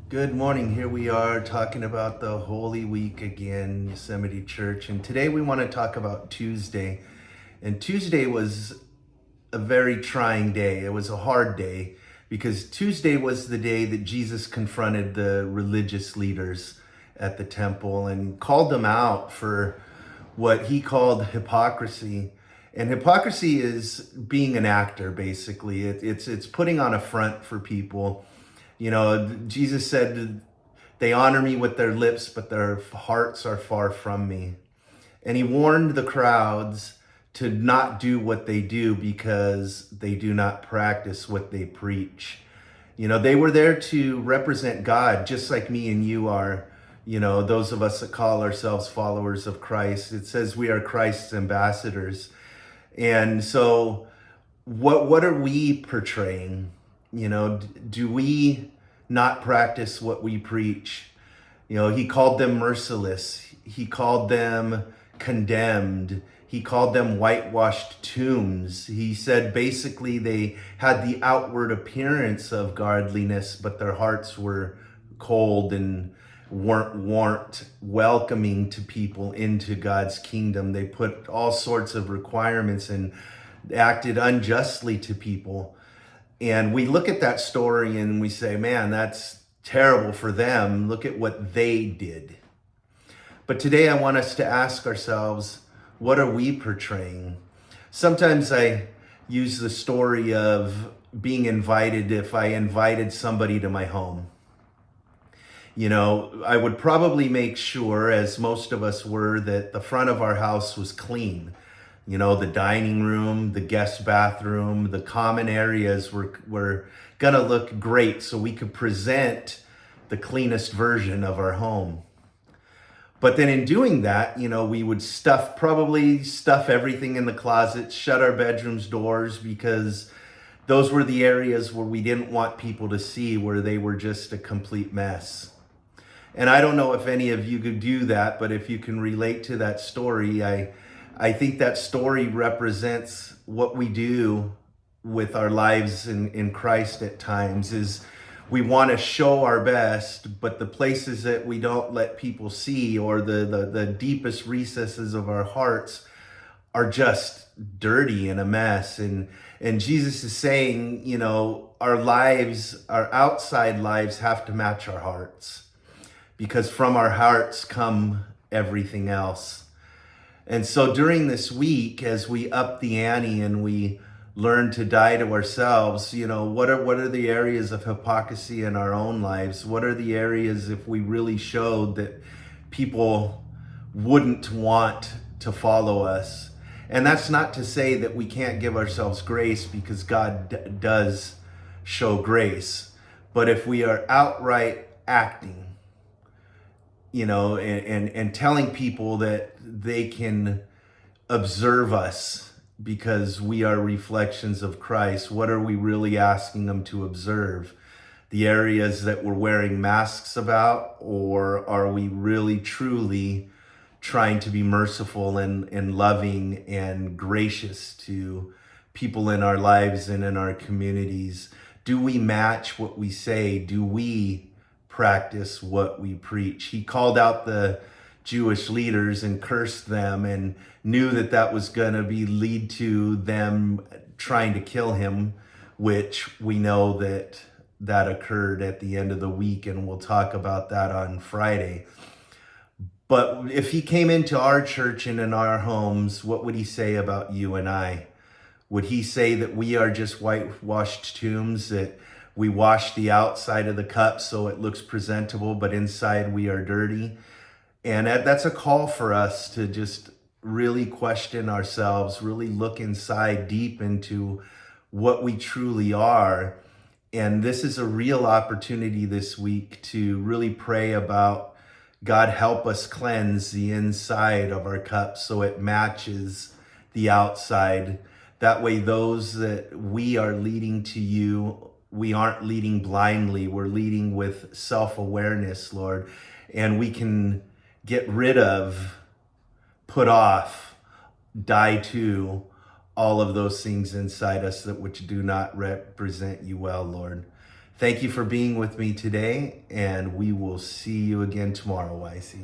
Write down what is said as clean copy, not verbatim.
Good morning. Here we are talking about the Holy Week again, Yosemite Church. And today we want to talk about Tuesday. And Tuesday was a very trying day. It was a hard day because Tuesday was the day that Jesus confronted the religious leaders at the temple and called them out for what he called hypocrisy. And hypocrisy is being an actor, basically. It's putting on a front for people. You know, Jesus said, they honor me with their lips, but their hearts are far from me. And he warned the crowds to not do what they do because they do not practice what they preach. You know, they were there to represent God, just like me and you are. You know, those of us that call ourselves followers of Christ. It says we are Christ's ambassadors. And so what are we portraying? You know, do we not practice what we preach? You know, he called them merciless. He called them condemned. He called them whitewashed tombs. He said basically they had the outward appearance of godliness, but their hearts were cold and weren't welcoming to people into God's kingdom. They put all sorts of requirements and acted unjustly to people. And we look at that story and we say, man, that's terrible for them. Look at what they did. But today I want us to ask ourselves, what are we portraying? Sometimes I use the story of being invited. If I invited somebody to my home, you know, I would probably make sure, as most of us were, that the front of our house was clean. You know, the dining room, the guest bathroom, the common areas were gonna look great so we could present the cleanest version of our home. But then in doing that, you know, we would probably stuff everything in the closet, shut our bedrooms doors, because those were the areas where we didn't want people to see, where they were just a complete mess. And I don't know if any of you could do that, but if you can relate to that story, I think that story represents what we do with our lives in Christ at times. Is we want to show our best, but the places that we don't let people see, or the deepest recesses of our hearts, are just dirty and a mess. And Jesus is saying, you know, our lives, our outside lives, have to match our hearts, because from our hearts come everything else. And so during this week, as we up the ante and we learn to die to ourselves, you know, what are the areas of hypocrisy in our own lives? What are the areas, if we really showed, that people wouldn't want to follow us? And that's not to say that we can't give ourselves grace, because God does show grace. But if we are outright acting, you know, and telling people that they can observe us because we are reflections of Christ, what are we really asking them to observe? The areas that we're wearing masks about, or are we really truly trying to be merciful and loving and gracious to people in our lives and in our communities? Do we match what we say? Do we practice what we preach? He called out the Jewish leaders and cursed them, and knew that that was going to lead to them trying to kill him, which we know that occurred at the end of the week, and we'll talk about that on Friday. But if he came into our church and in our homes, what would he say about you and I? Would he say that we are just whitewashed tombs, that we wash the outside of the cup so it looks presentable, but inside we are dirty? And that's a call for us to just really question ourselves, really look inside deep into what we truly are. And this is a real opportunity this week to really pray about, God, help us cleanse the inside of our cup so it matches the outside. That way, those that we are leading to you, we aren't leading blindly. We're leading with self-awareness, Lord. And we can get rid of, put off, die to all of those things inside us that which do not represent you well, Lord. Thank you for being with me today, and we will see you again tomorrow, YC.